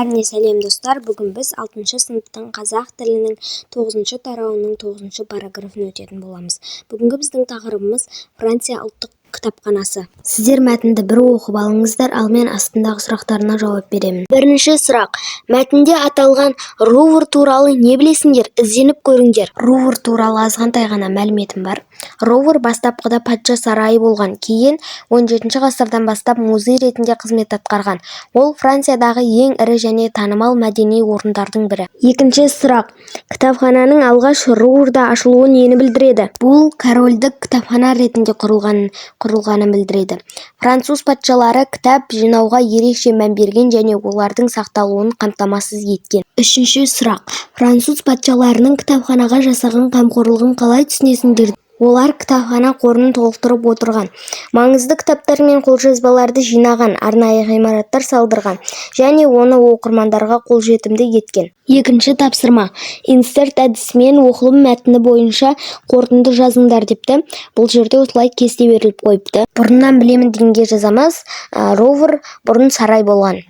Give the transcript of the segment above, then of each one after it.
Бәріне сәлем достар. Бүгін біз 6 сыныптың қазақ тілінің 9 тарауының 9 параграфын өтетін боламыз. Бүгінгі біздің тақырыбымыз Франция ұлттық кітапханасы. Сіздер мәтінді бір оқып алыңыздар, ал мен астындағы сұрақтарына жауап беремін. Бірінші сұрақ. Мәтінде аталған Рувр туралы не білесіңдер? Ізденіп көріңдер. Рувр туралы азғантай ғана мәліметім бар. Рувр бастапқыда патша сарайы болған, кейін 17 ғасырдан бастап музей ретінде қызмет атқарған. Ол Франциядағы ең ірі және танымал мәдени орындардың бірі. Екінші сұрақ. Кітапхананың алғаш Руврда ашылуы нені білдіреді? Бұл корольдік кітапхана ретінде құрылғанын білдіреді. Француз патшалары кітап жинауға ерекше мән берген және олардың сақталуын қамтамасыз еткен. Үшінші сұрақ. Француз патшаларының кітапханаға жасаған қамқорлығын қалай түсінесіңдер? Олар кітапхана қорын толықтырып отырған, маңызды кітаптар мен қолжазбаларды жинаған, арнайы ғимараттар салдырған және оны оқырмандарға қолжетімді еткен. Екінші тапсырма. Инсерт әдісімен оқылым мәтіні бойынша қорытынды жазыңдар депті. Бұл жерде осылай кесте беріліп қойыпты. Бұрыннан білемін дегенге жазамыз. Рувр бұрын сарай болған.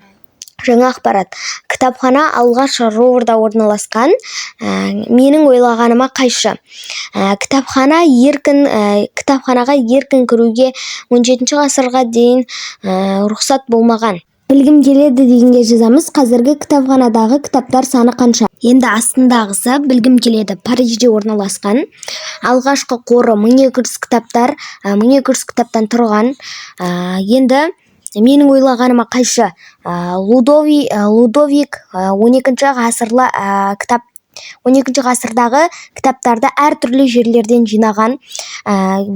Жаңа ақпарат. Кітапхана алғаш Руврда орналасқан. Менің ойлағаныма қайшы. Кітапханаға еркін кіруге 17 ғасырға дейін рұқсат болмаған. Білгім келеді дегенге жазамыз. Қазіргі кітапханадағы кітаптар саны қанша? Енді астындағысы білгім келеді. Парижде орналасқан. Алғашқы қоры 1200 кітаптан тұрған. Енді менің ойлағаныма қайшы. Лудовик 12 ғасырдағы кітаптарды әртүрлі жерлерден жинаған.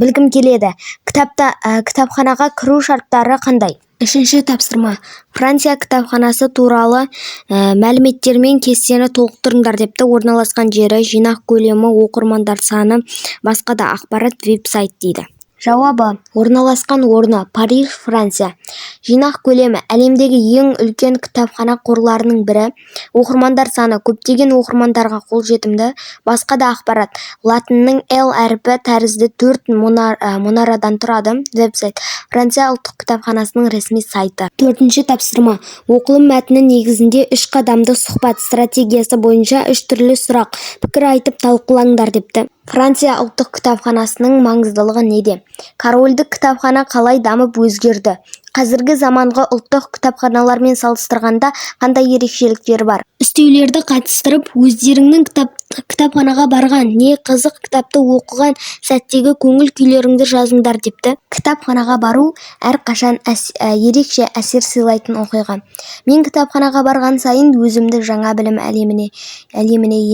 Білгім келеді. Кітапханаға кіру шарттары қандай? Үшінші тапсырма. Франция кітапханасы туралы мәліметтермен кестені толықтырыңдар депті. Орналасқан жері, жинақ көлемі, оқырмандар саны, басқа да ақпарат, веб-сайт дейді. Жауабы. Орналасқан орны Париж, Франция. Жинақ көлемі әлемдегі ең үлкен кітапхана қорларының бірі. Оқырмандар саны көптеген оқырмандарға қолжетімді. Басқа да ақпарат. Латынның L әрпі тәрізді 4 мұнарадан тұрады. Веб-сайт. Франция ұлттық кітапханасының ресми сайты. Төртінші тапсырма. Оқылым мәтіні негізінде 3 қадамды сұхбат стратегиясы бойынша 3 түрлі сұрақ. Пікір айтып талқылаңдар депті. Франция ұлттық кітапханасының маңыздылығы неде? Корольдік кітапхана қалай дамып өзгерді? Қазіргі заманғы ұлттық кітапханалармен салыстырғанда қандай ерекшеліктері бар? Үстеулерді қатыстырып, өздеріңнің кітапханаға барған, не қызық кітапты оқыған сәттегі көңіл күйлеріңді жазыңдар депті. Кітапханаға бару әрқашан ерекше әсер сыйлайтын оқиға. Мен кітапханаға барған сайын өзімді жаңа білім әлеміне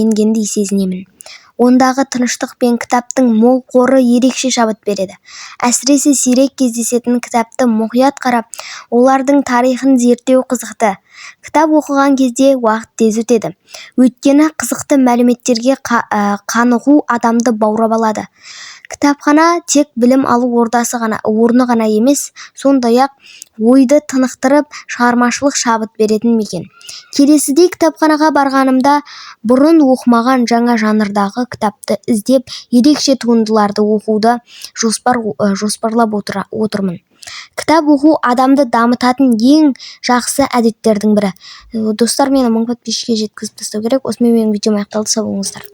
енгендей сезінемін. Ондағы тыныштық пен кітаптың мол қоры ерекше шабыт береді. Әсіресе сирек кездесетін кітапты мұқият қарап, олардың тарихын зерттеу қызықты. Кітап оқыған кезде уақыт тез өтеді. Өйткені қызықты мәліметтерге қанығу адамды баурап алады. Кітапхана тек білім алу орны ғана емес, сондай-ақ ойды тынықтырып, шығармашылық шабыт беретін мекен. Келесідей кітапханаға барғанымда бұрын оқымаған жаңа жанрдағы кітапты іздеп, ерекше туындыларды оқуды жоспарлап отырмын. Кітап оқу адамды дамытатын ең жақсы әдеттердің бірі. Достар, мені 1000 подписчикке жеткізіп тастау керек. Осымен менің видеом аяқталды. Сау болыңыздар.